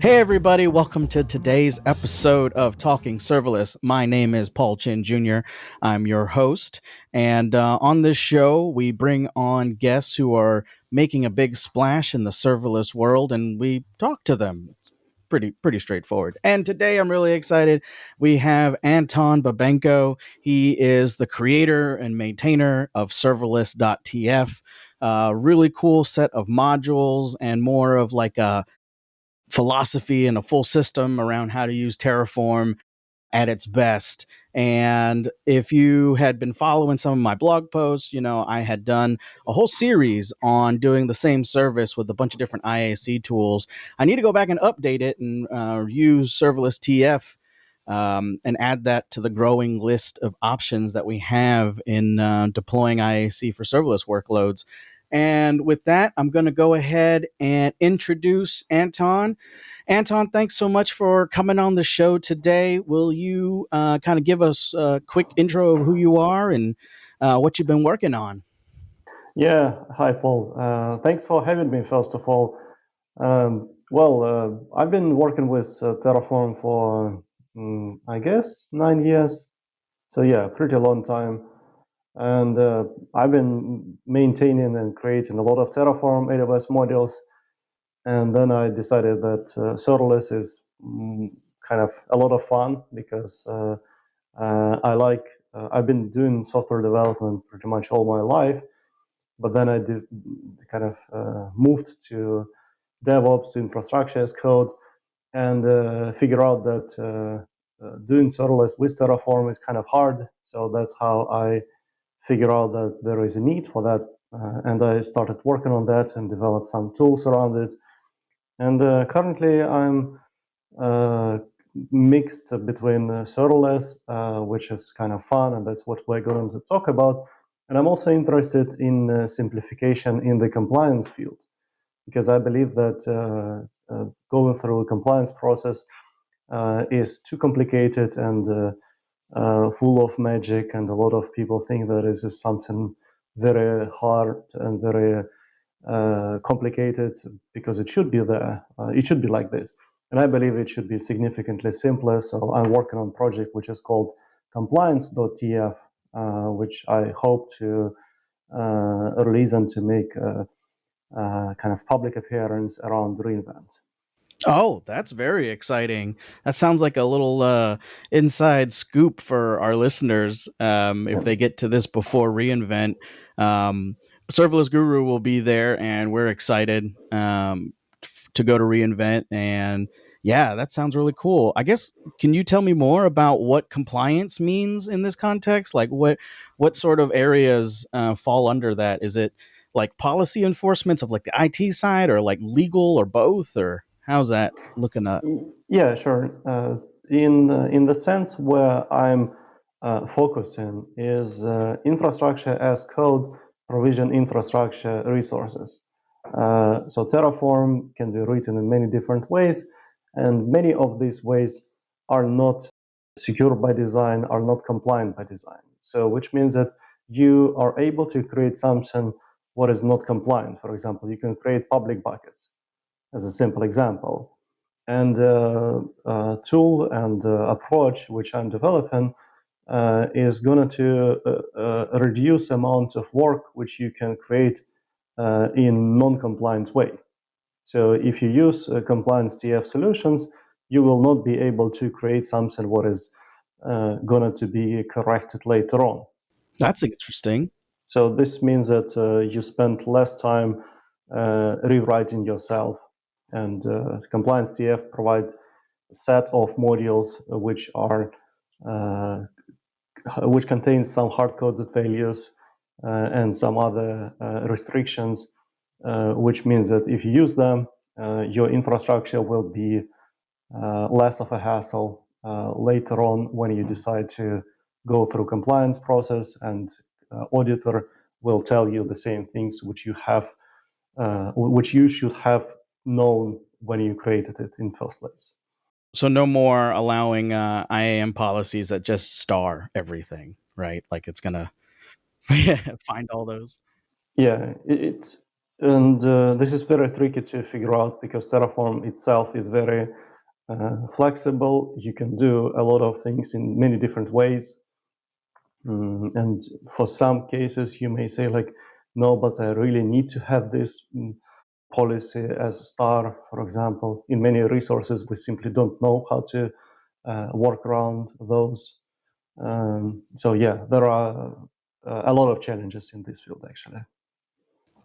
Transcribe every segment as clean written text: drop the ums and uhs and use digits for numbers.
Hey, everybody, welcome to today's episode of Talking Serverless. My name is Paul Chin Jr., I'm your host. And on this show, we bring on guests who are making a big splash in the serverless world and we talk to them. It's pretty straightforward. And today I'm really excited. We have Anton Babenko. He is the creator and maintainer of Serverless.tf. Really cool set of modules and more of like a philosophy and a full system around how to use Terraform at its best. And if you had been following some of my blog posts, I had done a whole series on doing the same service with a bunch of different IAC tools. I need to go back and update it and use Serverless.tf and add that to the growing list of options that we have in deploying IAC for serverless workloads. And with that, I'm going to go ahead and introduce Anton. Anton, thanks so much for coming on the show today. Will you kind of give us a quick intro of who you are and what you've been working on? Yeah, hi, Paul. Thanks for having me, first of all. I've been working with Terraform for, I guess, 9 years. So, yeah, pretty long time. And I've been maintaining and creating a lot of Terraform AWS modules. And then I decided that serverless is kind of a lot of fun because I've been doing software development pretty much all my life. But then I did kind of moved to DevOps, to infrastructure as code, and figure out that doing serverless with Terraform is kind of hard. So that's how I figure out that there is a need for that. And I started working on that and developed some tools around it. And currently I'm mixed between serverless, which is kind of fun, and that's what we're going to talk about. And I'm also interested in simplification in the compliance field, because I believe that going through a compliance process is too complicated and full of magic, and a lot of people think that this is something very hard and very complicated because it should be there. It should be like this. And I believe it should be significantly simpler. So I'm working on a project which is called compliance.tf, which I hope to release and to make kind of public appearance around reInvent. Oh, that's very exciting. That sounds like a little inside scoop for our listeners if they get to this before reInvent. Serverless Guru will be there, and we're excited to go to reInvent. And yeah, that sounds really cool. I guess, can you tell me more about what compliance means in this context? Like what sort of areas fall under that? Is it like policy enforcements of like the IT side, or like legal, or both, or how's that looking up? Yeah, sure. In the sense where I'm focusing is infrastructure as code, provision infrastructure resources. So Terraform can be written in many different ways, and many of these ways are not secure by design, are not compliant by design. So which means that you are able to create something what is not compliant. For example, you can create public buckets as a simple example. And tool and approach which I'm developing is going to reduce amount of work which you can create in non-compliant way. So if you use compliance TF solutions, you will not be able to create something what is going to be corrected later on. That's interesting. So this means that you spend less time rewriting yourself. And compliance TF provide a set of modules which are which contains some hard-coded values and some other restrictions, which means that if you use them, your infrastructure will be less of a hassle later on when you decide to go through compliance process, and auditor will tell you the same things which which you should have known when you created it in first place. So no more allowing IAM policies that just star everything, right? Like it's gonna find all those. Yeah, And this is very tricky to figure out because Terraform itself is very flexible. You can do a lot of things in many different ways. And for some cases, you may say like, no, but I really need to have this policy as a star, for example. In many resources, we simply don't know how to work around those. So yeah, there are a lot of challenges in this field, actually.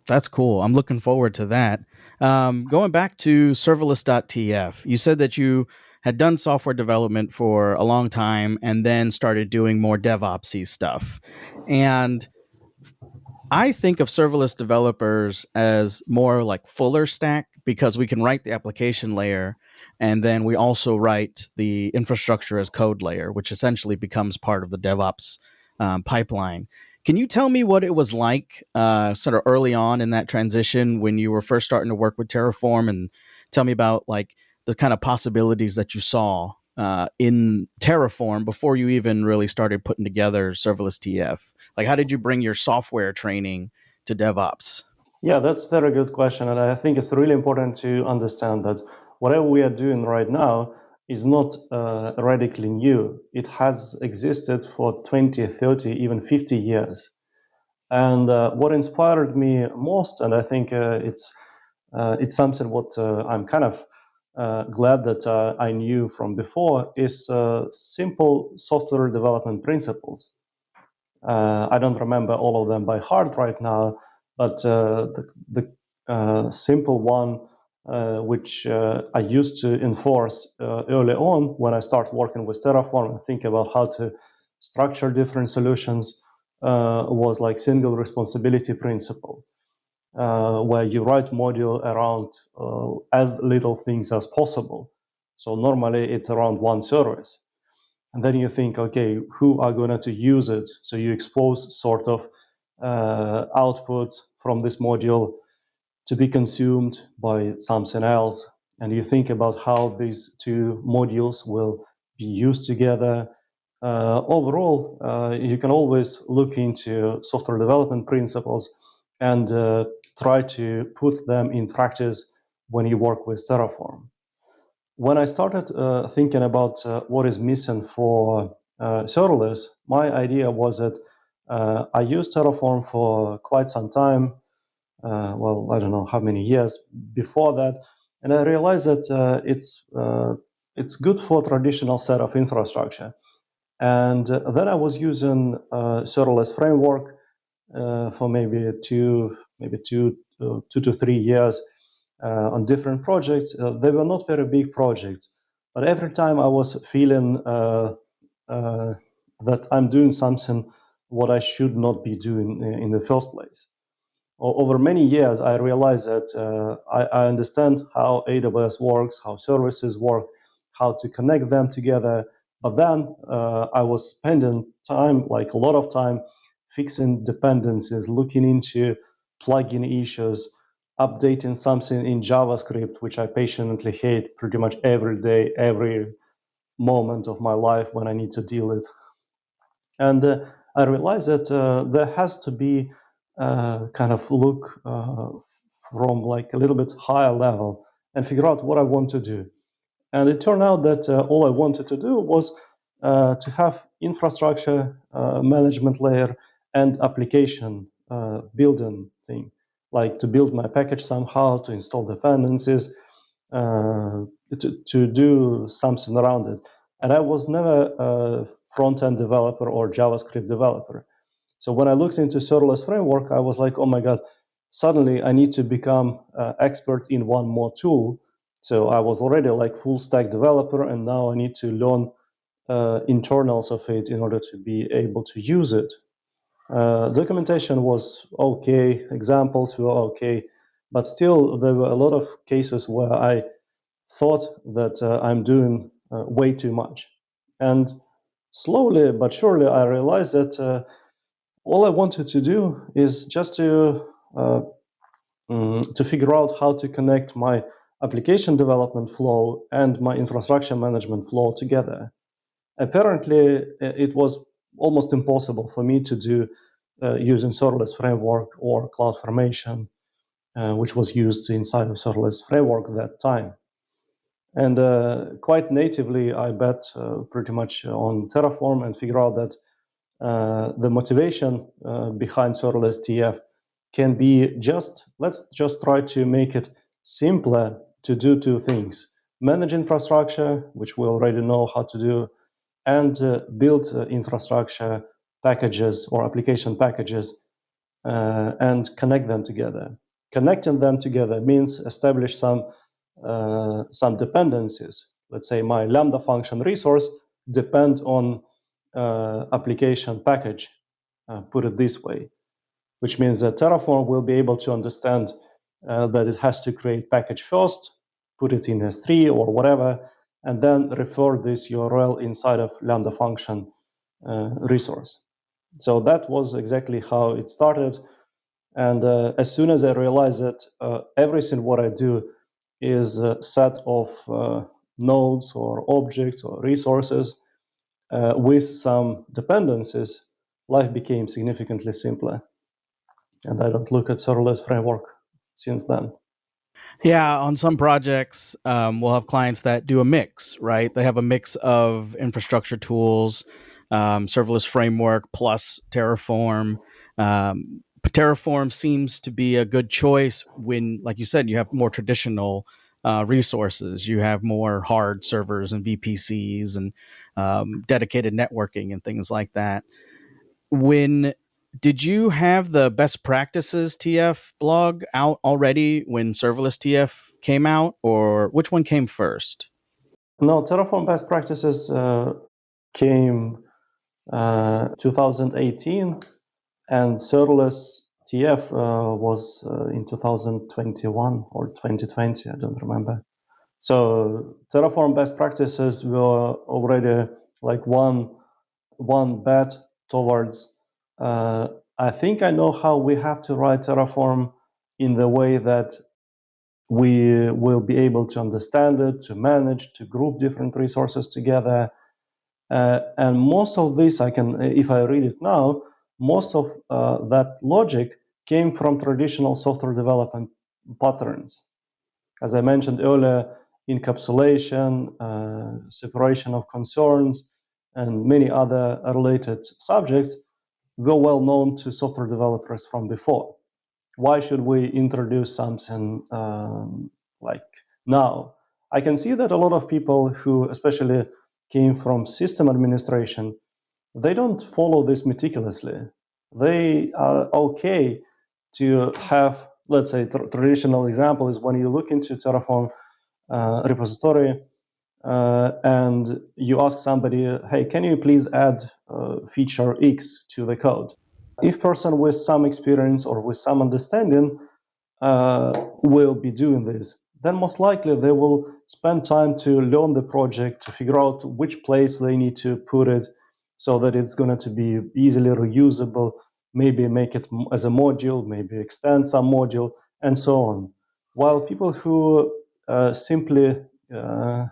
That's cool. I'm looking forward to that. Going back to serverless.tf, you said that you had done software development for a long time and then started doing more DevOpsy stuff. And I think of serverless developers as more like fuller stack because we can write the application layer and then we also write the infrastructure as code layer, which essentially becomes part of the DevOps pipeline. Can you tell me what it was like sort of early on in that transition when you were first starting to work with Terraform, and tell me about like the kind of possibilities that you saw in Terraform before you even really started putting together serverless TF? Like, how did you bring your software training to DevOps? Yeah, that's a very good question. And I think it's really important to understand that whatever we are doing right now is not radically new. It has existed for 20, 30, even 50 years. And what inspired me most, and I think it's something what I'm kind of glad that I knew from before, is simple software development principles. I don't remember all of them by heart right now, but the simple one which I used to enforce early on when I start working with Terraform and think about how to structure different solutions was like single responsibility principle, where you write module around as little things as possible. So normally it's around one service. And then you think, okay, who are going to use it? So you expose sort of output from this module to be consumed by something else. And you think about how these two modules will be used together. Overall, you can always look into software development principles and try to put them in practice when you work with Terraform. When I started thinking about what is missing for serverless, my idea was that I used Terraform for quite some time. Well, I don't know how many years before that, and I realized that it's good for traditional set of infrastructure. And then I was using serverless framework for maybe two to 3 years on different projects. They were not very big projects, but every time I was feeling that I'm doing something what I should not be doing in the first place. Over many years, I realized that I understand how AWS works, how services work, how to connect them together. But then I was spending time, like a lot of time, fixing dependencies, looking into plugin issues, updating something in JavaScript, which I patiently hate pretty much every day, every moment of my life when I need to deal with. And I realized that there has to be kind of look from like a little bit higher level and figure out what I want to do. And it turned out that all I wanted to do was to have infrastructure management layer and application building thing, like to build my package somehow, to install dependencies, to do something around it. And I was never a front-end developer or JavaScript developer. So when I looked into serverless framework, I was like, oh my God, suddenly I need to become expert in one more tool. So I was already like full stack developer, and now I need to learn internals of it in order to be able to use it. Documentation was okay, examples were okay, but still there were a lot of cases where I thought that I'm doing way too much. And slowly but surely, I realized that all I wanted to do is just to figure out how to connect my application development flow and my infrastructure management flow together. Apparently, it was almost impossible for me to do using serverless framework or CloudFormation. which was used inside of serverless framework at that time. And quite natively, I bet pretty much on Terraform and figure out that the motivation behind Serverless.tf can be let's just try to make it simpler to do two things: manage infrastructure, which we already know how to do, and build infrastructure packages or application packages and connect them together. Connecting them together means establish some dependencies. Let's say my Lambda function resource depend on application package, put it this way, which means that Terraform will be able to understand that it has to create package first, put it in S3 or whatever, and then refer this URL inside of Lambda function resource. So that was exactly how it started. And as soon as I realized that everything what I do is a set of nodes or objects or resources with some dependencies, life became significantly simpler. And I don't look at serverless framework since then. Yeah, on some projects, we'll have clients that do a mix, right? They have a mix of infrastructure tools, serverless framework plus Terraform. Terraform seems to be a good choice when, like you said, you have more traditional resources. You have more hard servers and VPCs and dedicated networking and things like that. When did you have the best practices TF blog out already when serverless TF came out, or which one came first? No, Terraform best practices came 2018, and serverless TF was in 2021 or 2020, I don't remember. So Terraform best practices were already like one bet towards. I think I know how we have to write Terraform in the way that we will be able to understand it, to manage, to group different resources together. And most of this, I can, if I read it now, most of that logic came from traditional software development patterns. As I mentioned earlier, encapsulation, separation of concerns, and many other related subjects were well known to software developers from before. Why should we introduce something like now? I can see that a lot of people who especially came from system administration, they don't follow this meticulously. They are okay to have, let's say, traditional example is when you look into Terraform repository and you ask somebody, hey, can you please add feature X to the code? If person with some experience or with some understanding will be doing this, then most likely they will spend time to learn the project, to figure out which place they need to put it so that it's going to be easily reusable, maybe make it as a module, maybe extend some module, and so on. While people who simply kind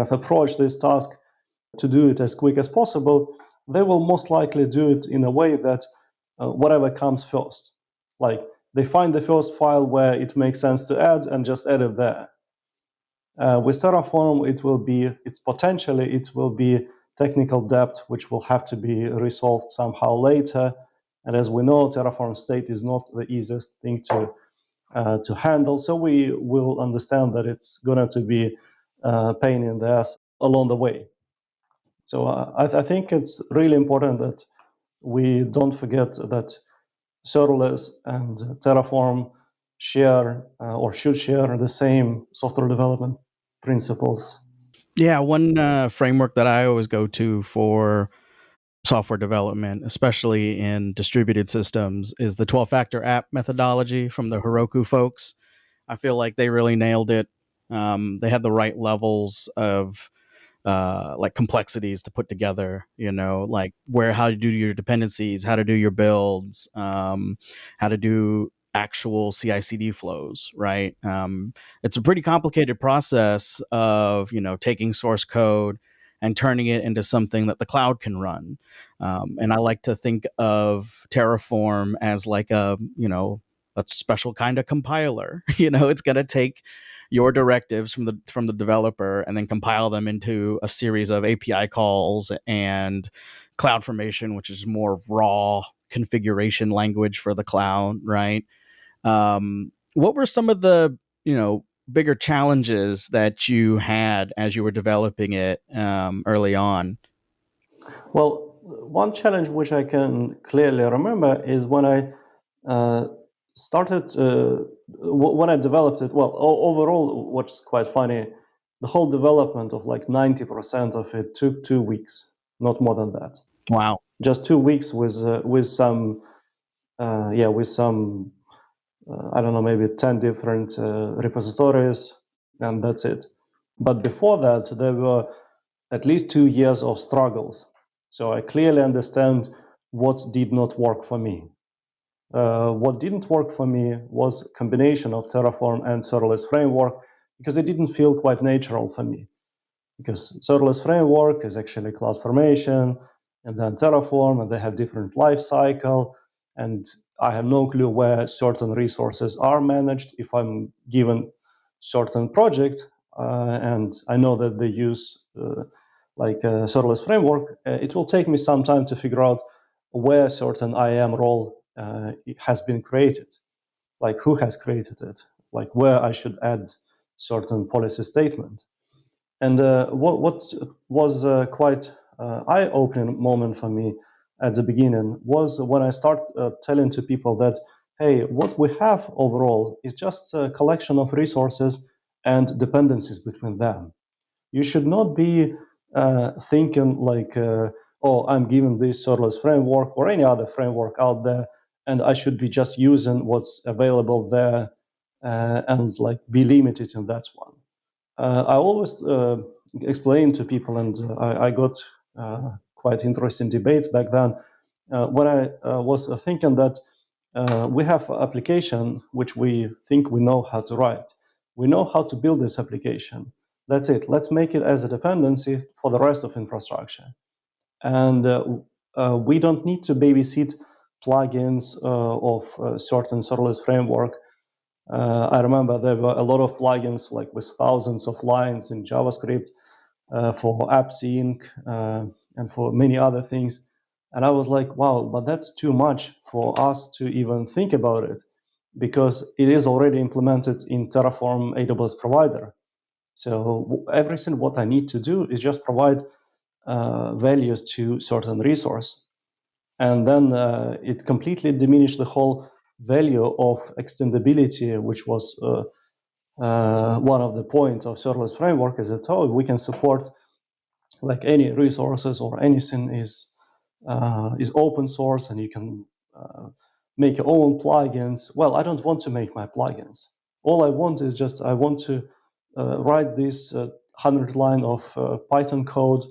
of approach this task to do it as quick as possible, they will most likely do it in a way that whatever comes first. Like they find the first file where it makes sense to add and just add it there. With Terraform, it will be technical debt, which will have to be resolved somehow later. And as we know, Terraform state is not the easiest thing to handle. So we will understand that it's going to be a pain in the ass along the way. So I think it's really important that we don't forget that serverless and Terraform share or should share the same software development principles. Yeah, one framework that I always go to for software development, especially in distributed systems, is the 12 factor app methodology from the Heroku folks. I feel like they really nailed it. They had the right levels of like complexities to put together, like how to do your dependencies, how to do your builds, how to do actual CI/CD flows, right? It's a pretty complicated process of taking source code and turning it into something that the cloud can run. And I like to think of Terraform as like a a special kind of compiler. It's going to take your directives from the developer and then compile them into a series of API calls and CloudFormation, which is more raw configuration language for the cloud, right? What were some of the bigger challenges that you had as you were developing it early on? Well, one challenge which I can clearly remember is when I uh, started, when I developed it. Well, overall, what's quite funny, the whole development of like 90% of it took 2 weeks, not more than that. Wow. Just 2 weeks with some, with some, I don't know, maybe 10 different repositories, and that's it. But before that, there were at least 2 years of struggles. So I clearly understand what did not work for me. What didn't work for me was a combination of Terraform and serverless framework because it didn't feel quite natural for me. Because serverless framework is actually CloudFormation and then Terraform, and they have different life cycle. And I have no clue where certain resources are managed. If I'm given certain project and I know that they use like a serverless framework, it will take me some time to figure out where certain IAM role has been created, like who has created it, like where I should add certain policy statement. And what was quite eye-opening moment for me at the beginning was when I start telling to people that, hey, what we have overall is just a collection of resources and dependencies between them. You should not be thinking like, oh, I'm given this serverless framework or any other framework out there, and I should be just using what's available there and like be limited in that one. I always explain to people, and I got quite interesting debates back then when I was thinking that we have an application which we think we know how to write. We know how to build this application. That's it. Let's make it as a dependency for the rest of infrastructure. And we don't need to babysit plugins of a certain serverless framework. I remember there were a lot of plugins like with thousands of lines in JavaScript for AppSync and for many other things. And I was like, wow, but that's too much for us to even think about it because it is already implemented in Terraform AWS provider. So everything what I need to do is just provide values to certain resource. And then it completely diminished the whole value of extendability, which was one of the points of serverless framework is that, oh, we can support like any resources or anything is open source and you can make your own plugins. Well, I don't want to make my plugins. All I want is just I want to write this 100 line of Python code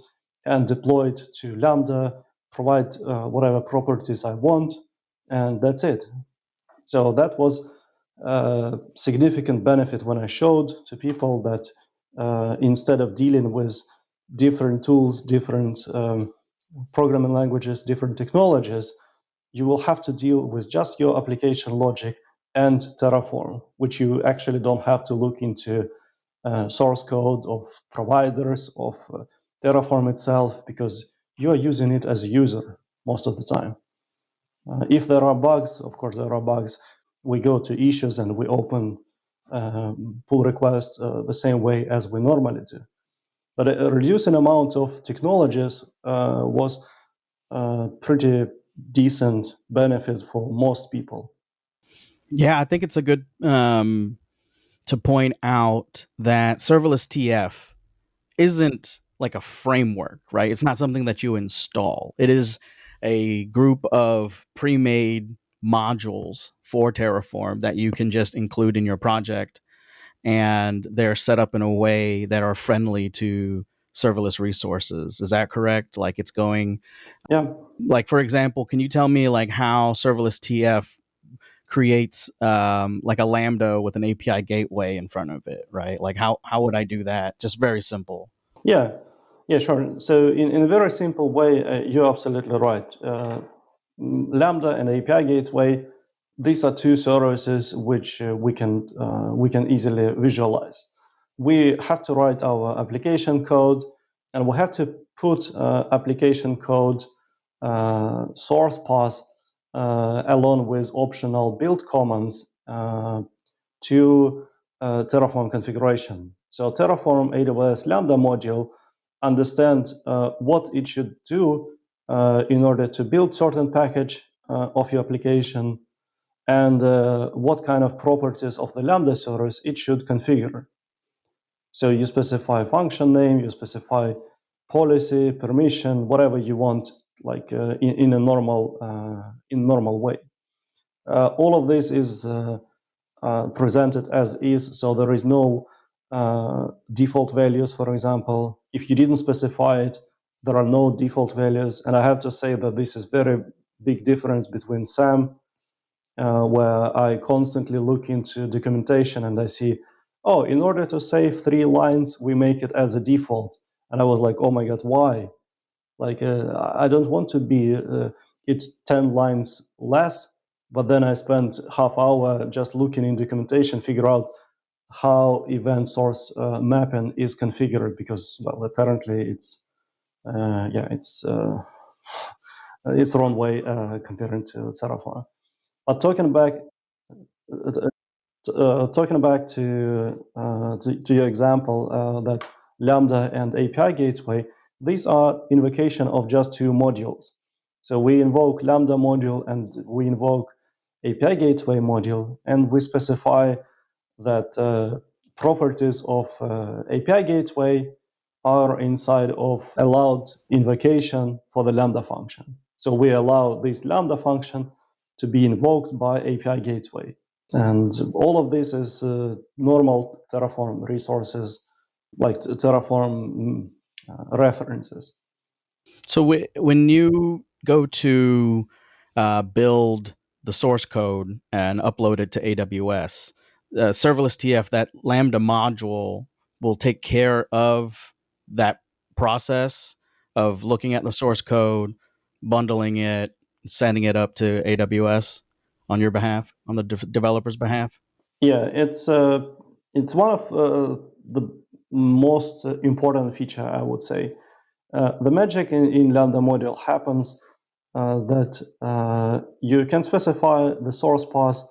and deploy it to Lambda, provide whatever properties I want, and that's it. So that was a significant benefit when I showed to people that instead of dealing with different tools, different programming languages, different technologies, you will have to deal with just your application logic and Terraform, which you actually don't have to look into source code of providers of Terraform itself because you are using it as a user most of the time. If there are bugs, of course there are bugs. We go to issues and we open pull requests the same way as we normally do. But a reducing amount of technologies was a pretty decent benefit for most people. Yeah, I think it's a good to point out that Serverless.tf isn't like a framework, right? It's not something that you install. It is a group of pre-made modules for Terraform that you can just include in your project, and they're set up in a way that are friendly to serverless resources. Is that correct? Like it's going, Yeah, like for example, can you tell me like how Serverless.tf creates like a Lambda with an API gateway in front of it, right? Like how would I do that? Just very simple. yeah, yeah, sure. So in a very simple way, you're absolutely right. Lambda and API gateway these are two services which we can easily visualize. We have to write our application code, and we have to put application code source path along with optional build commands to Terraform configuration. So Terraform AWS Lambda module understand what it should do in order to build certain package of your application, and what kind of properties of the Lambda service it should configure. So you specify function name, you specify policy, permission, whatever you want, like in a normal way. All of this is presented as is, so there is no default values, for example. If you didn't specify it, there are no default values. And I have to say that this is very big difference between SAM, where I constantly look into documentation and I see, oh, in order to save 3 lines, we make it as a default. And I was like, oh my God, why? Like, I don't want to be, it's 10 lines less, but then I spent half hour just looking in documentation, figure out how event source mapping is configured, because, well, apparently it's, it's wrong way comparing to Terraform. But talking back to your example, that Lambda and API gateway, these are invocation of just two modules. So we invoke Lambda module and we invoke API gateway module, and we specify that properties of API gateway are inside of allowed invocation for the Lambda function. So we allow this Lambda function to be invoked by API gateway. And all of this is normal Terraform resources, like Terraform references. So when you go to build the source code and upload it to AWS, Serverless.tf, that Lambda module will take care of that process of looking at the source code, bundling it, sending it up to AWS on your behalf, on the developer's behalf. Yeah, it's one of the most important feature, I would say. The magic in Lambda module happens that you can specify the source path,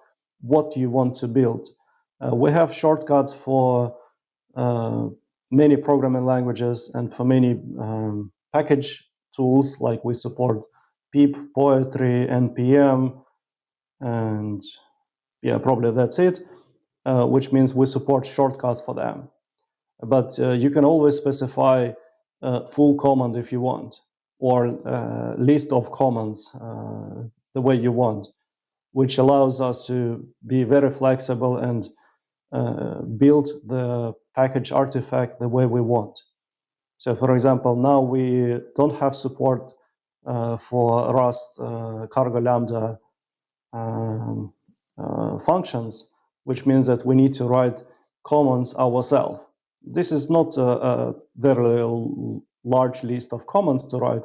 what you want to build. We have shortcuts for many programming languages and for many package tools, like we support pip, poetry, npm, and yeah, probably that's it, which means we support shortcuts for them. But you can always specify full command if you want, or list of commands the way you want, which allows us to be very flexible and build the package artifact the way we want. So for example, now we don't have support for Rust cargo lambda functions, which means that we need to write commands ourselves. This is not a very large list of commands to write,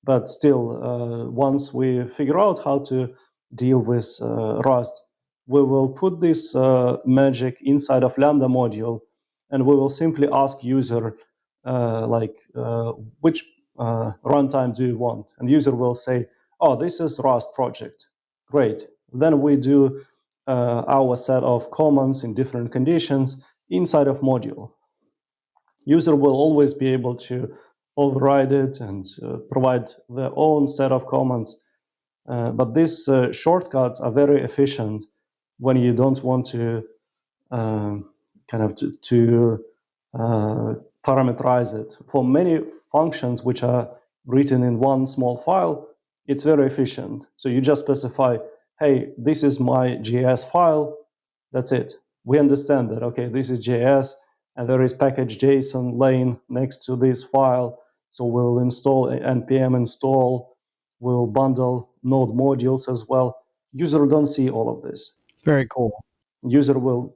but still, once we figure out how to deal with Rust, we will put this magic inside of Lambda module, and we will simply ask user, which runtime do you want? And user will say, oh, this is Rust project. Great. Then we do our set of commands in different conditions inside of module. User will always be able to override it and provide their own set of commands. But these shortcuts are very efficient when you don't want to parameterize it. For many functions which are written in one small file, it's very efficient. So you just specify, hey, this is my JS file. That's it. We understand that, okay, this is JS, and there is package JSON lane next to this file. So we'll install npm install, we'll bundle node modules as well. User don't see all of this. Very cool. User will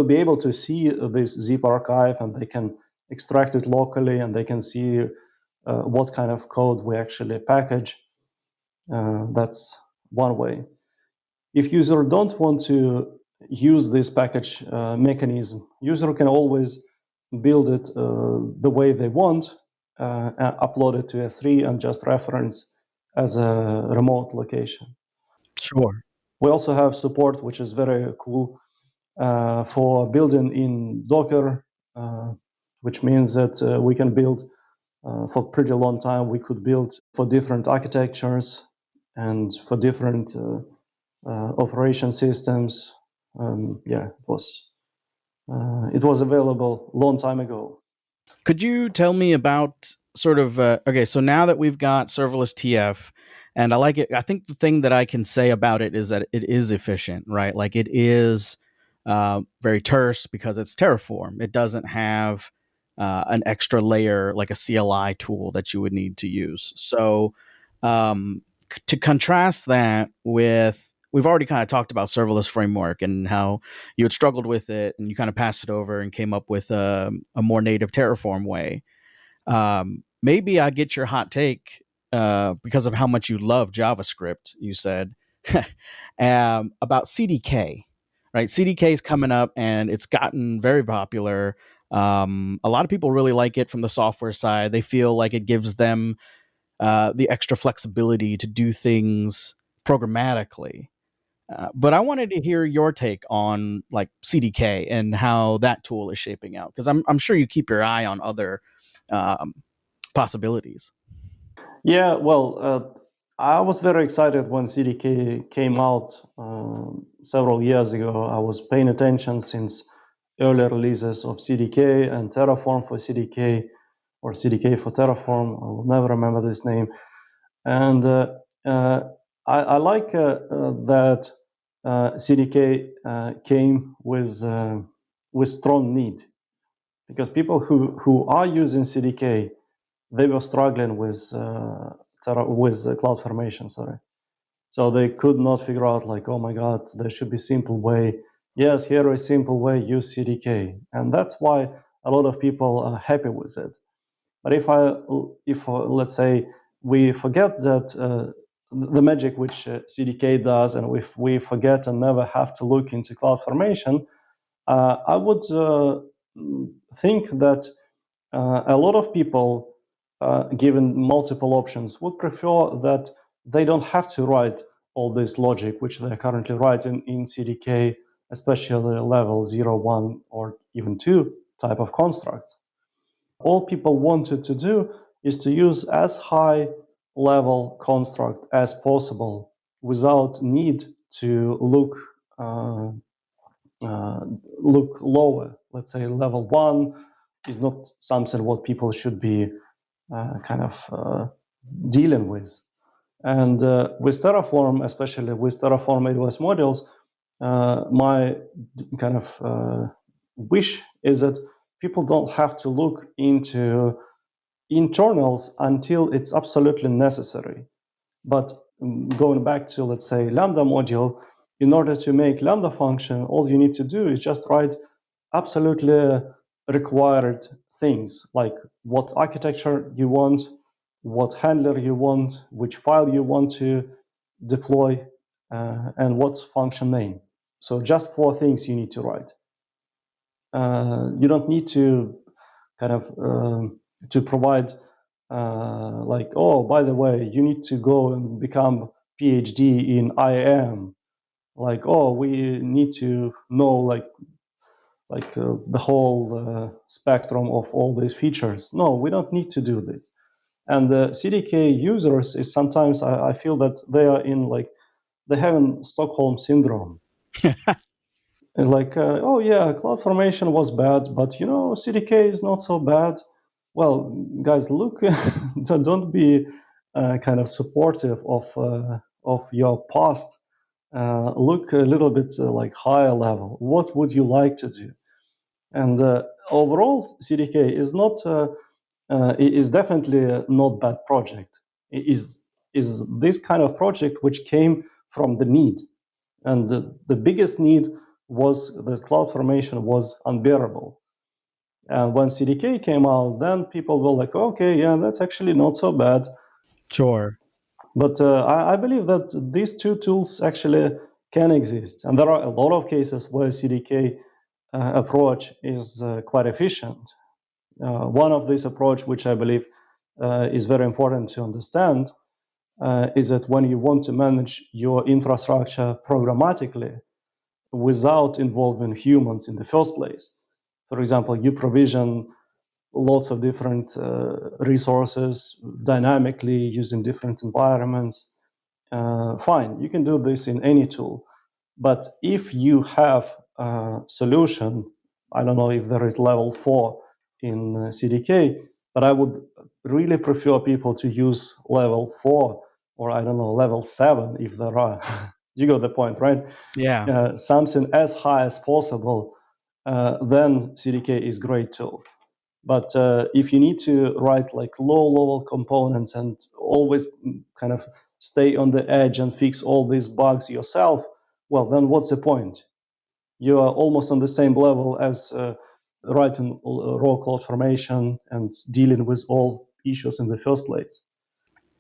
be able to see this zip archive, and they can extract it locally, and they can see what kind of code we actually package. That's one way. If user don't want to use this package mechanism, user can always build it the way they want, upload it to S3 and just reference as a remote location. Sure. We also have support, which is very cool, for building in Docker, which means that we can build for pretty long time. We could build for different architectures and for different operation systems. Yeah, it was available long time ago. Could you tell me about sort of okay? So now that we've got serverless.tf, and I like it, I think the thing that I can say about it is that it is efficient, right? Like it is very terse because it's Terraform. It doesn't have an extra layer like a CLI tool that you would need to use. So to contrast that with, we've already kind of talked about serverless framework and how you had struggled with it and you kind of passed it over and came up with a more native Terraform way. Maybe I get your hot take because of how much you love JavaScript, you said, about CDK, right? CDK is coming up and it's gotten very popular. A lot of people really like it from the software side. They feel like it gives them the extra flexibility to do things programmatically. But I wanted to hear your take on like CDK and how that tool is shaping out because I'm sure you keep your eye on other um, possibilities. Yeah, well, I was very excited when CDK came out several years ago. I was paying attention since early releases of CDK and Terraform for CDK, or CDK for Terraform. I will never remember this name. And uh, I like that CDK came with strong need, because people who are using CDK, they were struggling with CloudFormation, sorry. So they could not figure out like, oh my God, there should be simple way. Yes, here is simple way, use CDK. And that's why a lot of people are happy with it. But if let's say we forget that the magic which CDK does, and if we forget and never have to look into CloudFormation, I would think that a lot of people, given multiple options, would prefer that they don't have to write all this logic which they're currently writing in CDK, especially level 0, 1, or even 2 type of constructs. All people wanted to do is to use as high level construct as possible without need to uh, look lower. Let's say level 1 is not something what people should be kind of dealing with. And with Terraform, especially with Terraform AWS modules, my kind of wish is that people don't have to look into internals until it's absolutely necessary. But going back to, let's say, Lambda module, in order to make Lambda function, all you need to do is just write absolutely required things, like what architecture you want, what handler you want, which file you want to deploy, and what's function name. So just 4 things you need to write. You don't need to kind of to provide like, oh, by the way, you need to go and become PhD in IAM. Like, oh, we need to know like the whole spectrum of all these features. No, we don't need to do this. And the CDK users is sometimes I feel that they are in like they have Stockholm syndrome. And like, oh yeah, CloudFormation was bad, but CDK is not so bad. Well, guys, look, don't be kind of supportive of your past. Look a little bit like higher level. What would you like to do? And overall, CDK is not is definitely not bad project. It is this kind of project which came from the need, and the biggest need was that CloudFormation was unbearable. And when CDK came out, then people were like, okay, yeah, that's actually not so bad. Sure. But I believe that these two tools actually can exist. And there are a lot of cases where CDK approach is quite efficient. One of this approach, which I believe is very important to understand, is that when you want to manage your infrastructure programmatically without involving humans in the first place, for example, you provision lots of different resources dynamically using different environments. Fine, you can do this in any tool. But if you have a solution, I don't know if there is level 4 in CDK, but I would really prefer people to use level 4 or I don't know, level 7 if there are. You got the point, right? Yeah. Something as high as possible, then CDK is great tool. But if you need to write like low-level components and always kind of stay on the edge and fix all these bugs yourself, well, then what's the point? You are almost on the same level as writing raw code formation and dealing with all issues in the first place.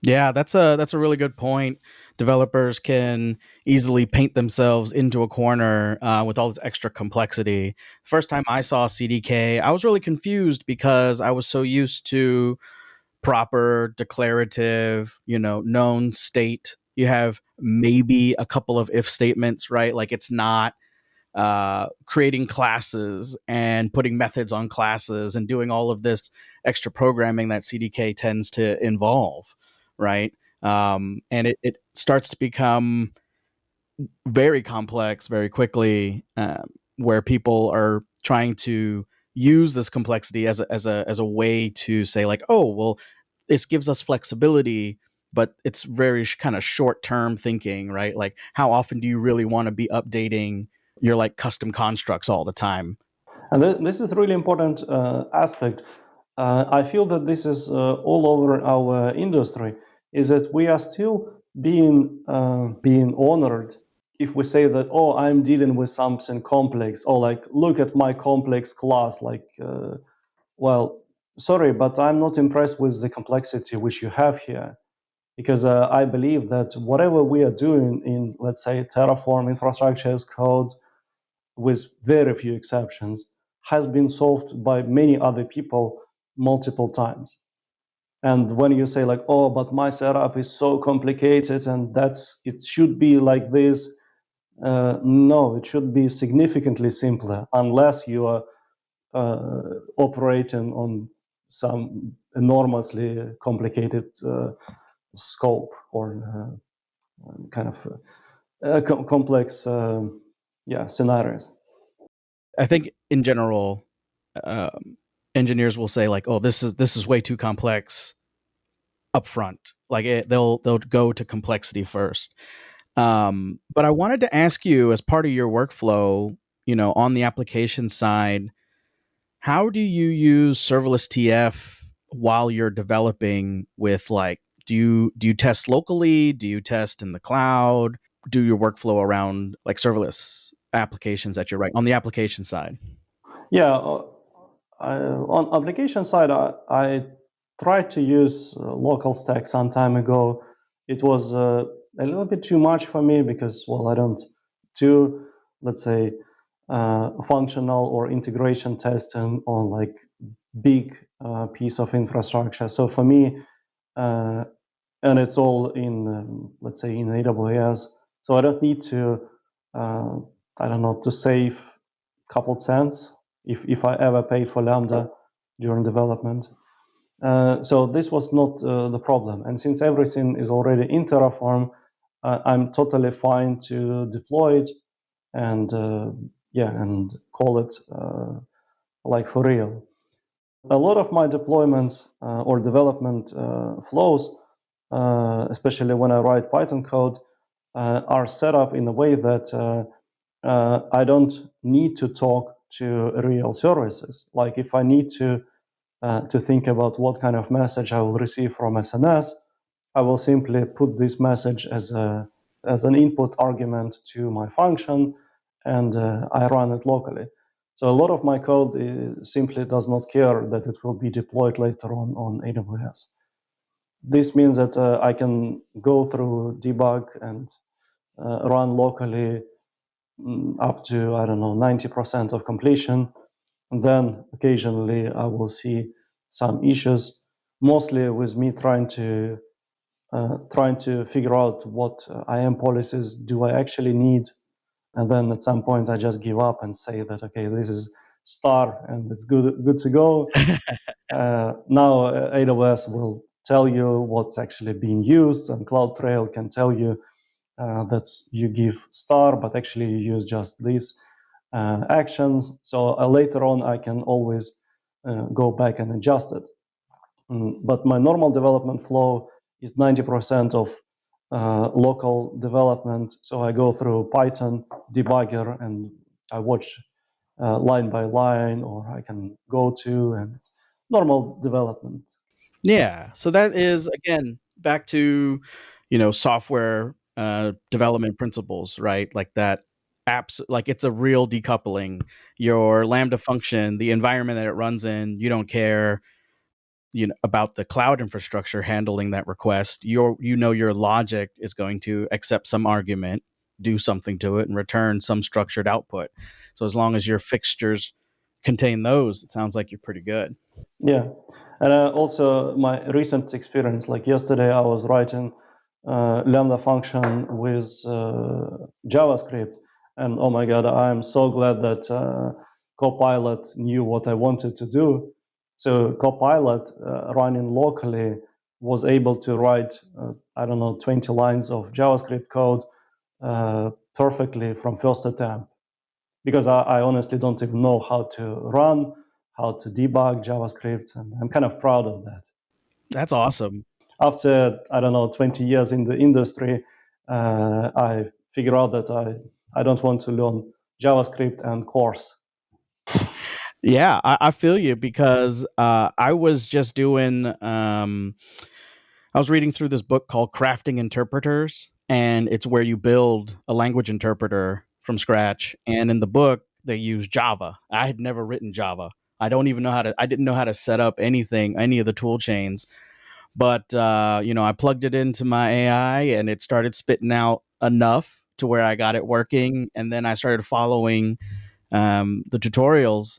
Yeah, that's a really good point. Developers can easily paint themselves into a corner with all this extra complexity. First time I saw CDK, I was really confused because I was so used to proper declarative, known state. You have maybe a couple of if statements, right? Like it's not creating classes and putting methods on classes and doing all of this extra programming that CDK tends to involve, right? And it starts to become very complex very quickly, where people are trying to use this complexity as a way to say like, oh, well, this gives us flexibility, but it's very kind of short term thinking, right? Like, how often do you really want to be updating your like custom constructs all the time? And this is really important aspect. I feel that this is all over our industry, is that we are still being honored if we say that, oh, I'm dealing with something complex, or like, look at my complex class, like, well, sorry, but I'm not impressed with the complexity which you have here, because I believe that whatever we are doing in, let's say, Terraform infrastructure as code, with very few exceptions, has been solved by many other people multiple times. And when you say like, oh, but my setup is so complicated and it should be like this, no, it should be significantly simpler unless you are operating on some enormously complicated scope or kind of complex scenarios. I think in general, engineers will say like, "Oh, this is way too complex upfront." Like they'll go to complexity first. But I wanted to ask you, as part of your workflow, on the application side, how do you use Serverless.tf while you're developing with like, do you test locally? Do you test in the cloud? Do your workflow around like serverless applications that you're writing on the application side? Yeah, on application side, I tried to use local stack some time ago. It was a little bit too much for me because, well, I don't do, let's say, functional or integration testing on like big piece of infrastructure. So for me, uh, and it's all in, let's say, in AWS. So I don't need to, uh, I don't know, to save a couple cents if I ever pay for Lambda during development. So this was not the problem. And since everything is already in Terraform, I'm totally fine to deploy it and and call it like for real. A lot of my deployments or development flows, especially when I write Python code, are set up in a way that I don't need to talk to real services. Like if I need to think about what kind of message I will receive from SNS, I will simply put this message as an input argument to my function, and I run it locally. So a lot of my code simply does not care that it will be deployed later on AWS. This means that I can go through debug and run locally up to, I don't know, 90% of completion. And then occasionally I will see some issues, mostly with me trying to figure out what IAM policies do I actually need. And then at some point I just give up and say that, okay, this is star and it's good to go. Now AWS will tell you what's actually being used, and CloudTrail can tell you that you give star, but actually you use just these actions. So later on, I can always go back and adjust it. But my normal development flow is 90% of local development. So I go through Python debugger and I watch line by line, or I can go to and normal development. Yeah. So that is again back to software development principles, right? Like that apps, like it's a real decoupling. Your Lambda function, the environment that it runs in, you don't care about the cloud infrastructure handling that request. Your logic is going to accept some argument, do something to it, and return some structured output. So as long as your fixtures contain those, it sounds like you're pretty good. Yeah, and also my recent experience, like yesterday, I was writing Lambda function with JavaScript, and oh my God, I'm so glad that Copilot knew what I wanted to do. So Copilot running locally was able to write, I don't know, 20 lines of JavaScript code perfectly from first attempt, because I honestly don't even know how to run, how to debug JavaScript, and I'm kind of proud of that. That's awesome. After, I don't know, 20 years in the industry, I figure out that I don't want to learn JavaScript and course. Yeah, I feel you because I was just doing. I was reading through this book called Crafting Interpreters, and it's where you build a language interpreter from scratch. And in the book, they use Java. I had never written Java. I don't even know how to. I didn't know how to set up anything, any of the tool chains. But I plugged it into my AI, and it started spitting out enough to where I got it working. And then I started following the tutorials,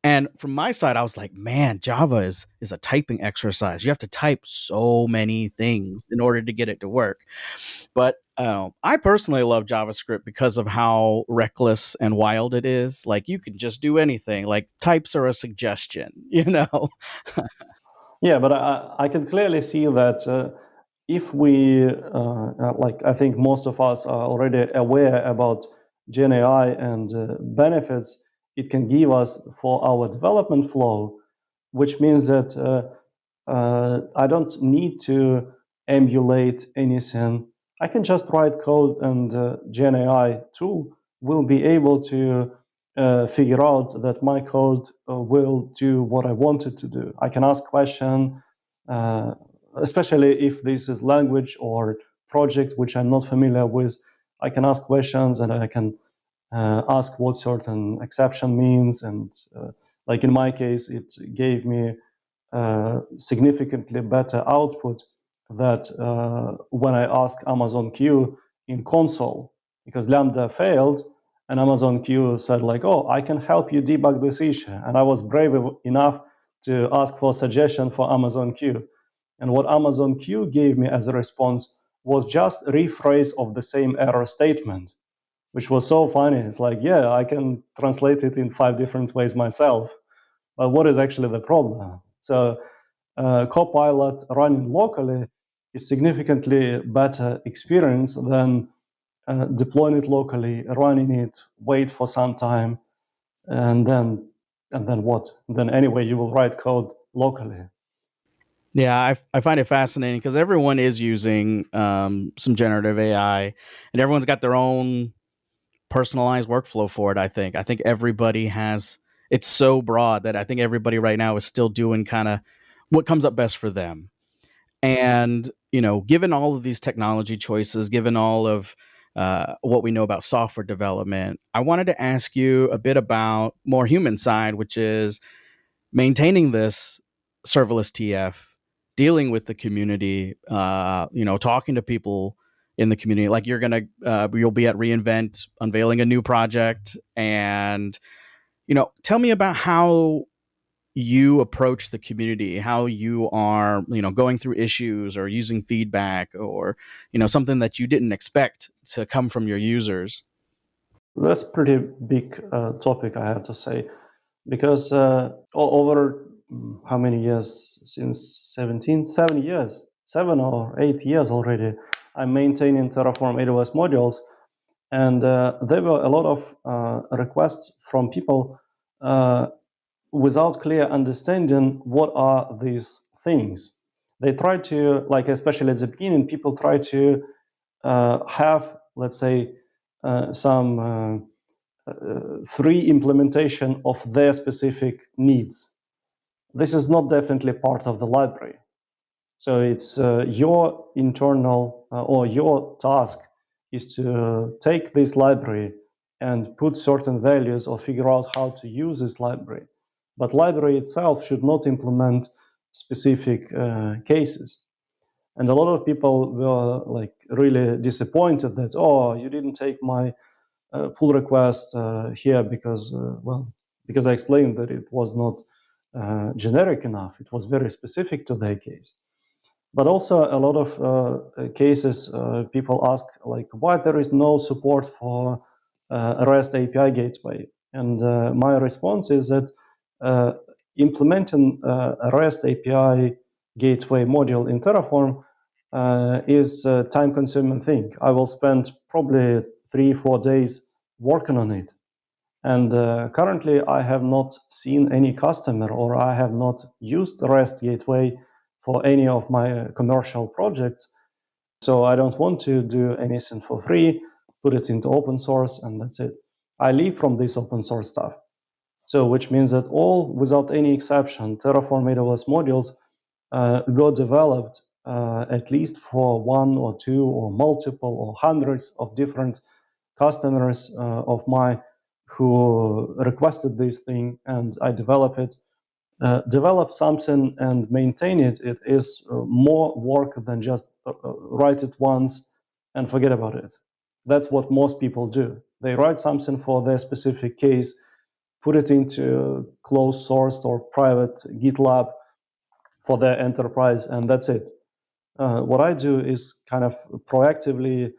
and from my side, I was like, man, Java is a typing exercise. You have to type so many things in order to get it to work. But I personally love JavaScript because of how reckless and wild it is. Like you can just do anything. Like types are a suggestion. Yeah, but I can clearly see that if we, like, I think most of us are already aware about Gen AI and benefits it can give us for our development flow, which means that I don't need to emulate anything. I can just write code, and Gen AI tool will be able to figure out that my code will do what I want it to do. I can ask question, uh, especially if this is language or project which I'm not familiar with. I can ask questions, and I can ask what certain exception means. And like in my case, it gave me significantly better output that when I asked Amazon Q in console, because Lambda failed, and Amazon Q said like, oh, I can help you debug this issue. And I was brave enough to ask for a suggestion for Amazon Q. And what Amazon Q gave me as a response was just rephrase of the same error statement, which was so funny. It's like, yeah, I can translate it in 5 different ways myself. But what is actually the problem? So Copilot running locally is significantly better experience than deploying it locally, running it, wait for some time, and then what? Then anyway, you will write code locally. Yeah, I find it fascinating because everyone is using some generative AI, and everyone's got their own personalized workflow for it. I think everybody has. It's so broad that I think everybody right now is still doing kind of what comes up best for them. And given all of these technology choices, given all of what we know about software development, I wanted to ask you a bit about more human side, which is maintaining this serverless TF, dealing with the community, talking to people in the community. Like you'll be at reInvent unveiling a new project, and tell me about how you approach the community, how you are, going through issues or using feedback, or something that you didn't expect to come from your users. That's pretty big topic, I have to say, because over how many years? Since 7 years, 7 or 8 years already, I'm maintaining Terraform AWS modules, and there were a lot of requests from people without clear understanding what are these things. They try to, like, especially at the beginning, people try to have, let's say, some free implementation of their specific needs. This is not definitely part of the library. So it's your internal or your task is to take this library and put certain values or figure out how to use this library. But library itself should not implement specific cases. And a lot of people were like really disappointed that, oh, you didn't take my pull request here because, well, because I explained that it was not generic enough. It was very specific to their case. But also a lot of cases, people ask like, why there is no support for a REST API gateway? And my response is that implementing a REST API gateway module in Terraform is a time-consuming thing. I will spend probably 3-4 days working on it. And currently, I have not seen any customer, or I have not used the REST gateway for any of my commercial projects. So I don't want to do anything for free, put it into open source, and that's it. I live from this open source stuff. So which means that all, without any exception, Terraform AWS modules were developed at least for one or two or multiple or hundreds of different customers of mine who requested this thing, and I develop it. Develop something and maintain it, it is more work than just write it once and forget about it. That's what most people do. They write something for their specific case, put it into closed sourced or private GitLab for their enterprise, and that's it. What I do is kind of proactively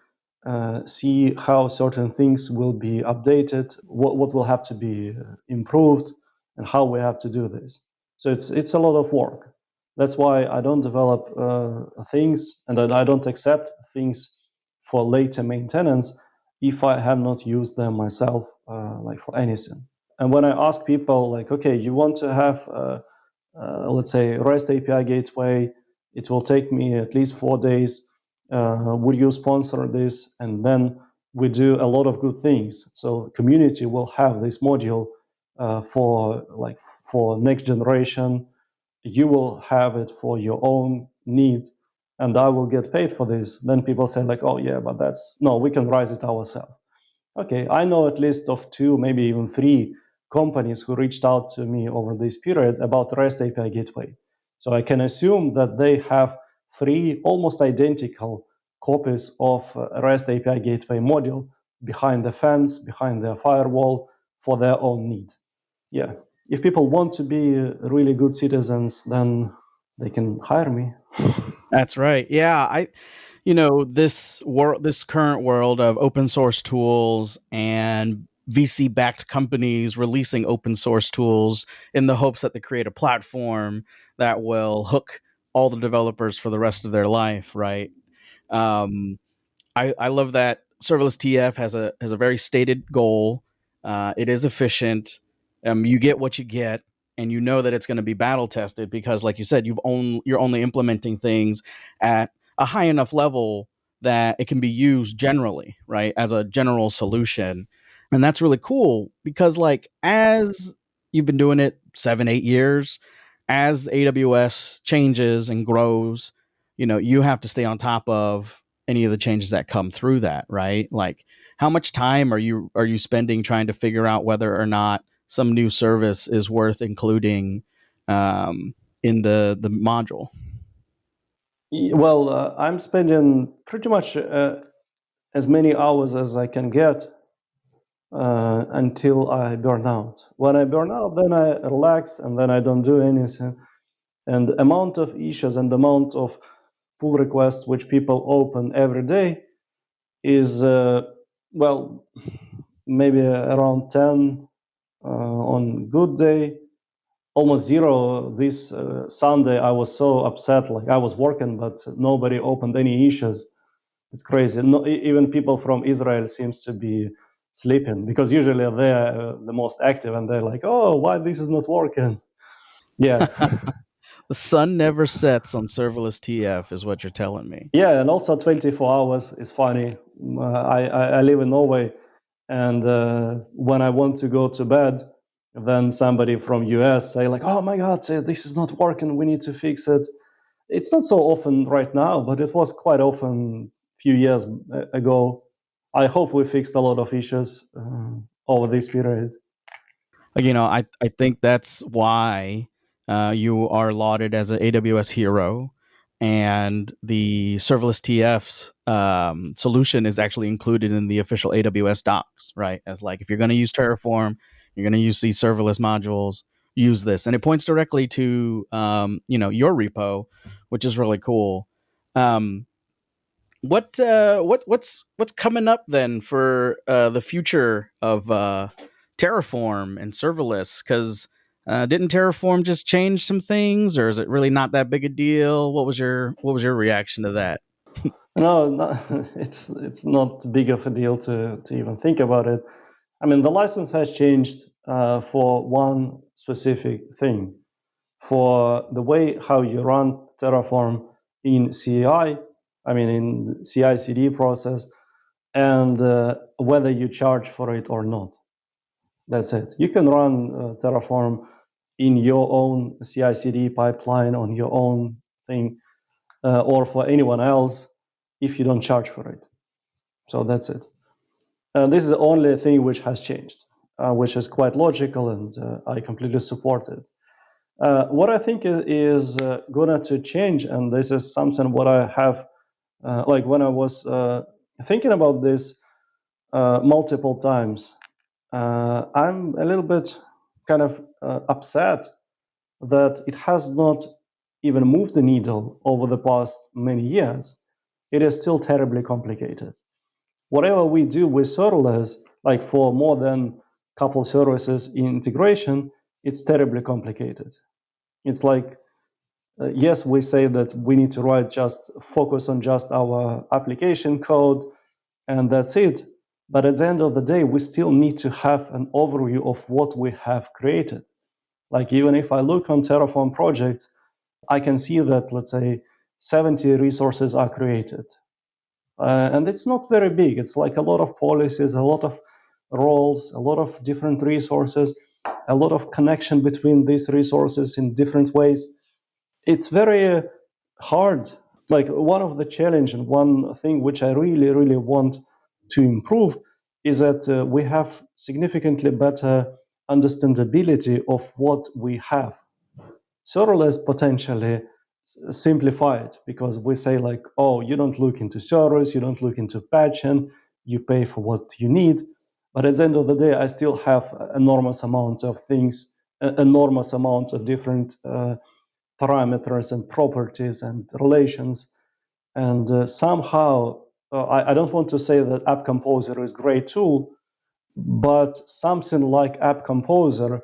see how certain things will be updated, what will have to be improved, and how we have to do this. So it's a lot of work. That's why I don't develop things, and that I don't accept things for later maintenance if I have not used them myself, like for anything. And when I ask people, like, okay, you want to have let's say REST API gateway, it will take me at least 4 days. Would you sponsor this? And then we do a lot of good things. So community will have this module for next generation. You will have it for your own need, and I will get paid for this. Then people say like, oh yeah, but that's no, we can write it ourselves. Okay, I know at least of two, maybe even three companies who reached out to me over this period about REST API Gateway. So I can assume that they have three almost identical copies of REST API Gateway module behind the fence, behind their firewall for their own need. Yeah, if people want to be really good citizens, then they can hire me. That's right. Yeah, this current world of open source tools and VC backed companies releasing open source tools in the hopes that they create a platform that will hook all the developers for the rest of their life, right? Um, I love that Serverless.tf has a very stated goal. It is efficient. You get what you get, and you know that it's going to be battle tested because, like you said, you're only implementing things at a high enough level that it can be used generally, right, as a general solution. And that's really cool because, like, as you've been doing it 7-8 years, as AWS changes and grows, you have to stay on top of any of the changes that come through that, right? Like, how much time are you spending trying to figure out whether or not some new service is worth including in the module? Well, I'm spending pretty much as many hours as I can get until I burn out. When I burn out, then I relax and then I don't do anything. And the amount of issues and the amount of pull requests which people open every day is, well, maybe around 10 on good day, almost zero. This Sunday, I was so upset, like I was working, but nobody opened any issues. It's crazy. No, even people from Israel seems to be sleeping because usually they're the most active and they're like, oh, why this is not working? Yeah. The sun never sets on Serverless.tf, is what you're telling me. Yeah, and also 24 hours is funny. I live in Norway, and when I want to go to bed, then somebody from US say like, oh my God, this is not working, we need to fix it. It's not so often right now, but it was quite often a few years ago. I hope we fixed a lot of issues over this period. I think that's why you are lauded as an AWS hero, and the serverless TF's solution is actually included in the official AWS docs, right? As like, if you're going to use Terraform, you're going to use these serverless modules, use this, and it points directly to your repo, which is really cool. Um, what's coming up then for the future of Terraform and serverless? Because didn't Terraform just change some things, or is it really not that big a deal? What was your reaction to that? No, no, it's not big of a deal to even think about it. I mean, the license has changed for one specific thing, for the way how you run Terraform in CI, I mean in CI/CD process, and whether you charge for it or not. That's it. You can run Terraform in your own CI/CD pipeline on your own thing, or for anyone else if you don't charge for it. So that's it. This is the only thing which has changed, which is quite logical, and I completely support it. What I think is going to change, and this is something what I have, like when I was thinking about this multiple times, I'm a little bit kind of upset that it has not even moved the needle over the past many years. It is still terribly complicated. Whatever we do with serverless, like for more than a couple services in integration, it's terribly complicated. It's like, yes, we say that we need to write just focus on just our application code and that's it. But at the end of the day, we still need to have an overview of what we have created. Like even if I look on Terraform projects, I can see that, let's say, 70 resources are created. And it's not very big. It's like a lot of policies, a lot of roles, a lot of different resources, a lot of connection between these resources in different ways. It's very hard. Like one of the challenge and one thing which I really, really want to improve is that we have significantly better understandability of what we have. Serverless potentially simplify it because we say like, oh, you don't look into servers, you don't look into patching, you pay for what you need. But at the end of the day, I still have enormous amount of things, enormous amount of different parameters and properties and relations. And somehow, I don't want to say that App Composer is a great tool, but something like App Composer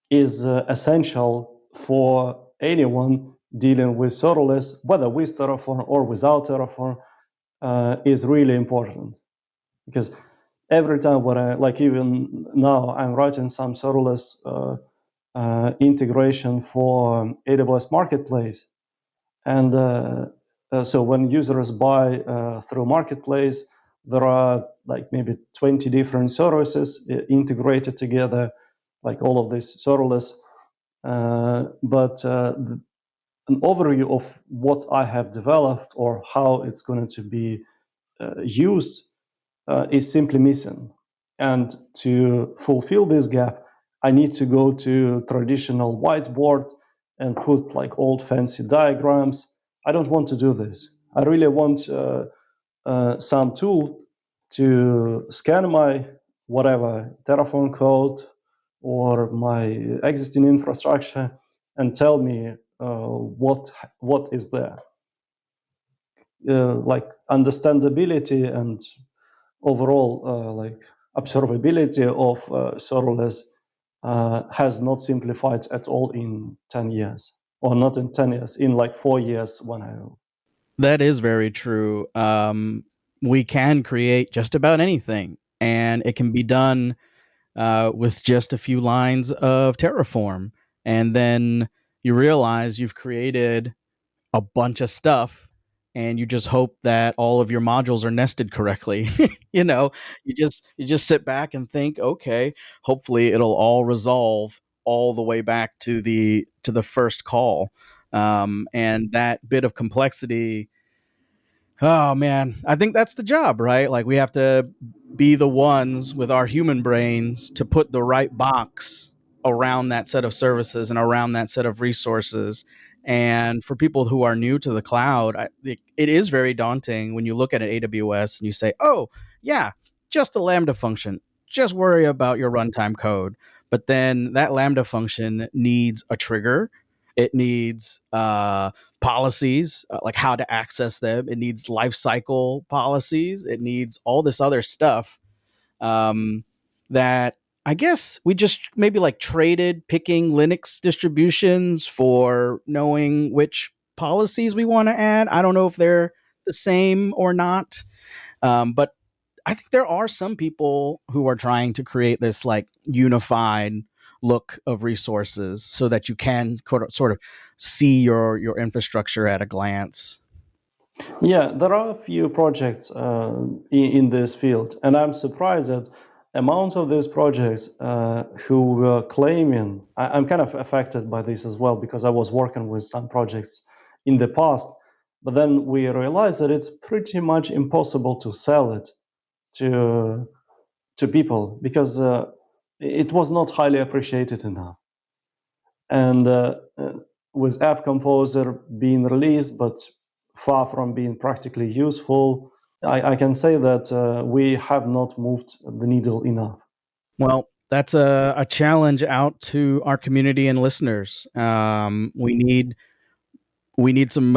is essential for anyone dealing with serverless, whether with Terraform or without Terraform, is really important. Because every time when I, like even now, I'm writing some serverless integration for AWS Marketplace. And so when users buy through Marketplace, there are like maybe 20 different services integrated together, like all of this serverless. But an overview of what I have developed or how it's going to be used is simply missing. And to fulfill this gap, I need to go to traditional whiteboard and put like old fancy diagrams. I don't want to do this. I really want some tool to scan my whatever Terraform code or my existing infrastructure and tell me what is there. Like understandability and overall like observability of serverless has not simplified at all in 10 years, or not in 10 years, in like 4 years when I. That is very true. We can create just about anything, and it can be done with just a few lines of Terraform. And then you realize you've created a bunch of stuff, and you just hope that all of your modules are nested correctly. you know, you just sit back and think, okay, hopefully it'll all resolve all the way back to the first call. And that bit of complexity, oh man, I think that's the job, right? Like we have to be the ones with our human brains to put the right box around that set of services and around that set of resources. And for people who are new to the cloud, it is very daunting when you look at an AWS and you say, "Oh, yeah, just a Lambda function. Just worry about your runtime code." But then that Lambda function needs a trigger. It needs policies, like how to access them. It needs lifecycle policies. It needs all this other stuff um, that I guess we just maybe like traded picking Linux distributions for knowing which policies we want to add. I don't know if they're the same or not, but I think there are some people who are trying to create this like unified look of resources so that you can sort of see your infrastructure at a glance. Yeah, there are a few projects in this field, and I'm surprised at amount of these projects who were claiming. I'm kind of affected by this as well because I was working with some projects in the past, but then we realized that it's pretty much impossible to sell it to people because it was not highly appreciated enough. And with App Composer being released, but far from being practically useful, I can say that we have not moved the needle enough. Well, that's a challenge out to our community and listeners. We need some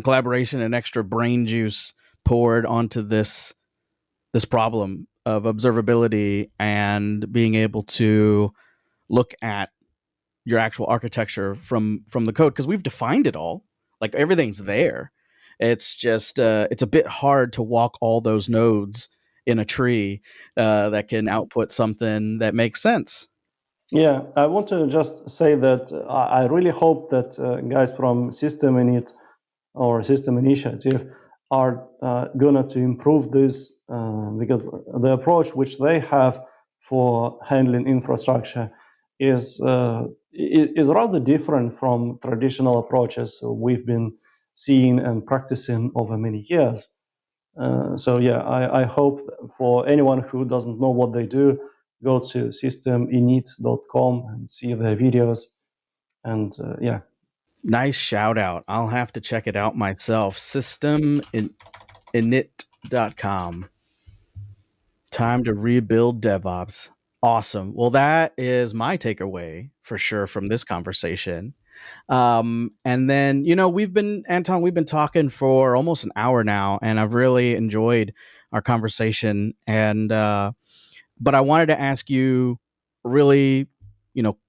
collaboration and extra brain juice poured onto this problem of observability and being able to look at your actual architecture from the code, because we've defined it all, like everything's there. It's just it's a bit hard to walk all those nodes in a tree that can output something that makes sense. Yeah, I want to just say that I really hope that guys from System Init or System Initiative are going to improve this because the approach which they have for handling infrastructure is is rather different from traditional approaches we've been seeing and practicing over many years. So yeah, I hope for anyone who doesn't know what they do, go to systeminit.com and see their videos. And yeah. Nice shout out. I'll have to check it out myself. Systeminit.com. Time to rebuild DevOps. Awesome. Well, that is my takeaway for sure from this conversation. And then, Anton, we've been talking for almost an hour now, and I've really enjoyed our conversation. And, but I wanted to ask you a really, you know,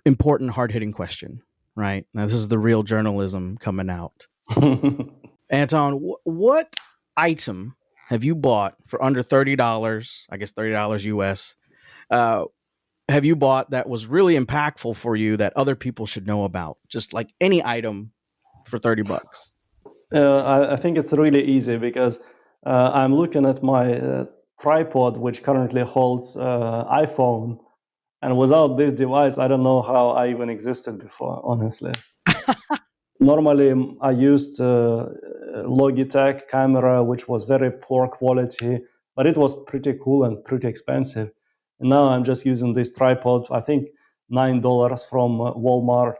important, hard hitting question, right? Now, this is the real journalism coming out. Anton, what item have you bought for under $30? I guess $30 US. Uh, have you bought that was really impactful for you that other people should know about? Just like any item for $30. I think it's really easy because I'm looking at my tripod, which currently holds iPhone. And without this device, I don't know how I even existed before, honestly. Normally, I used Logitech camera, which was very poor quality, but it was pretty cool and pretty expensive. And now I'm just using this tripod, I think $9 from Walmart.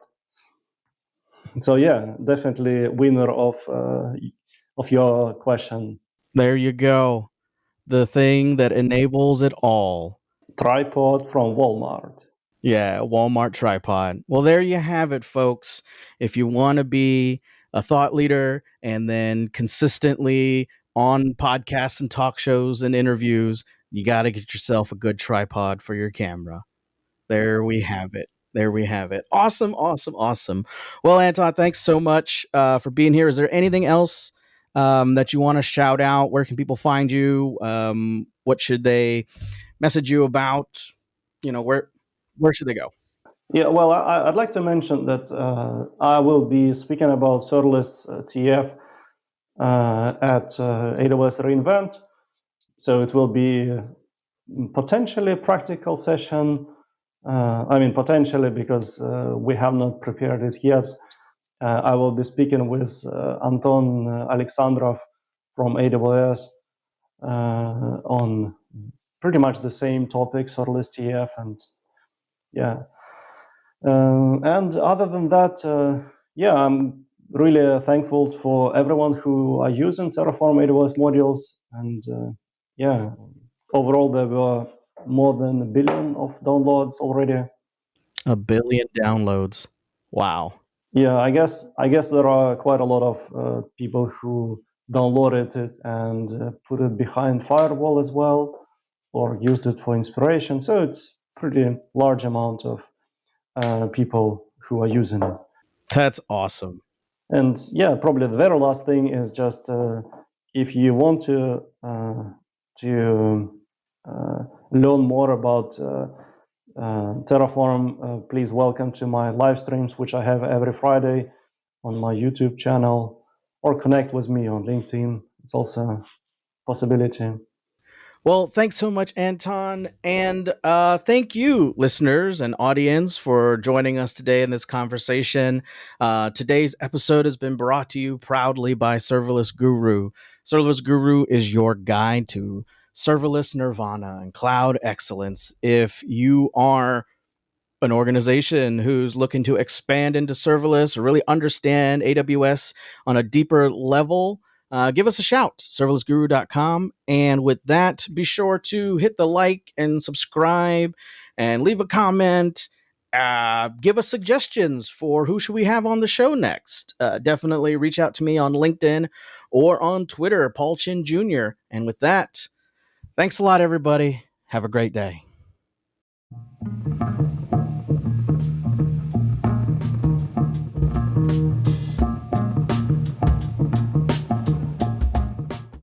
So yeah, definitely winner of your question. There you go. The thing that enables it all. Tripod from Walmart. Yeah, Walmart tripod. Well, there you have it, folks. If you want to be a thought leader and then consistently on podcasts and talk shows and interviews, you got to get yourself a good tripod for your camera. There we have it. There we have it. Awesome, awesome, awesome. Well, Anton, thanks so much for being here. Is there anything else that you want to shout out? Where can people find you? What should they message you about? Where should they go? Yeah, well, I'd like to mention that I will be speaking about Serverless.tf at AWS reInvent. So it will be potentially a practical session. I mean, potentially because we have not prepared it yet. I will be speaking with Anton Alexandrov from AWS on pretty much the same topic, Serverless.tf, and yeah. And other than that, yeah, I'm really thankful for everyone who are using Terraform AWS modules. And yeah, overall, there were more than 1 billion of downloads already. 1 billion downloads. Wow. Yeah, I guess there are quite a lot of people who downloaded it and put it behind firewall as well, or used it for inspiration. So it's pretty large amount of people who are using it. That's awesome. And yeah, probably the very last thing is just if you want to learn more about Terraform, please welcome to my live streams, which I have every Friday on my YouTube channel, or connect with me on LinkedIn. It's also a possibility. Well, thanks so much, Anton. And thank you, listeners and audience, for joining us today in this conversation. Today's episode has been brought to you proudly by Serverless Guru. Serverless Guru is your guide to serverless nirvana and cloud excellence. If you are an organization who's looking to expand into serverless or really understand AWS on a deeper level, give us a shout, serverlessguru.com. And with that, be sure to hit the like and subscribe and leave a comment. Give us suggestions for who should we have on the show next. Definitely reach out to me on LinkedIn or on Twitter, Paul Chin Jr. And with that, thanks a lot, everybody. Have a great day.